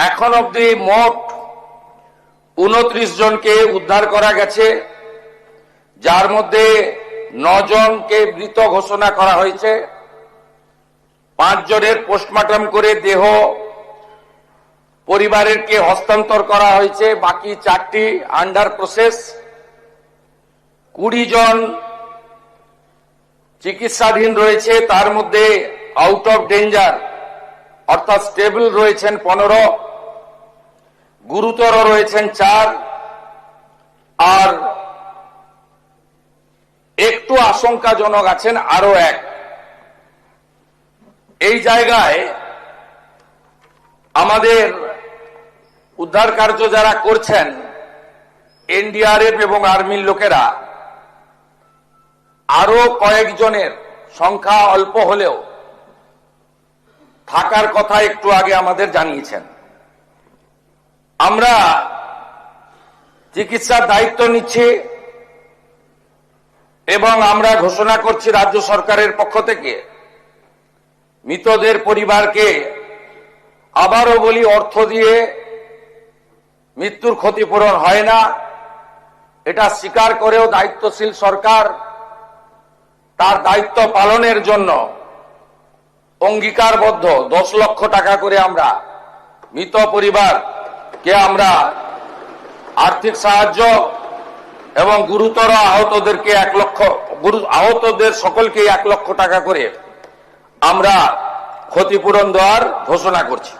এখন অবধি মোট 29 জনকে উদ্ধার করা গেছে, যার মধ্যে 9 জনকে মৃত ঘোষণা করা হয়েছে। 5 জনের পোস্টমর্টম করে দেহ পরিবারেরকে হস্তান্তর করা হয়েছে, বাকি 4টি আন্ডার প্রসেস। 20 জন চিকিৎসাধীন রয়েছে, তার মধ্যে আউট অফ ডেঞ্জার অর্থাৎ স্টেবল রয়েছেন 15, গুরুতর রয়েছেন 4, আর একটু আশঙ্কাজনক আছেন আরো 1। এই জায়গায় আমাদের উদ্ধার কার্য যারা করছেন এনডিআরএফ এবং আর্মির লোকেরা আরো কয়েকজনের সংখ্যা অল্প হলেও থাকার কথা একটু আগে আমাদের জানিয়েছেন। আমরা চিকিৎসার দায়িত্ব নিচ্ছি এবং আমরা ঘোষণা করছি রাজ্য সরকারের পক্ষ থেকে মৃতদের পরিবারকে, আবারও বলি, অর্থ দিয়ে মৃত্যুর ক্ষতিপূরণ হয় না, এটা স্বীকার করেও দায়িত্বশীল সরকার তার দায়িত্ব পালনের জন্য অঙ্গীকারবদ্ধ। 10 লক্ষ টাকা করে আমরা মৃত পরিবারকে আমরা আর্থিক সাহায্য এবং গুরুতর আহতদেরকে 1 লক্ষ, আহতদের সকলকে 1 লক্ষ টাকা করে আমরা ক্ষতিপূরণ দেওয়ার ঘোষণা করছি।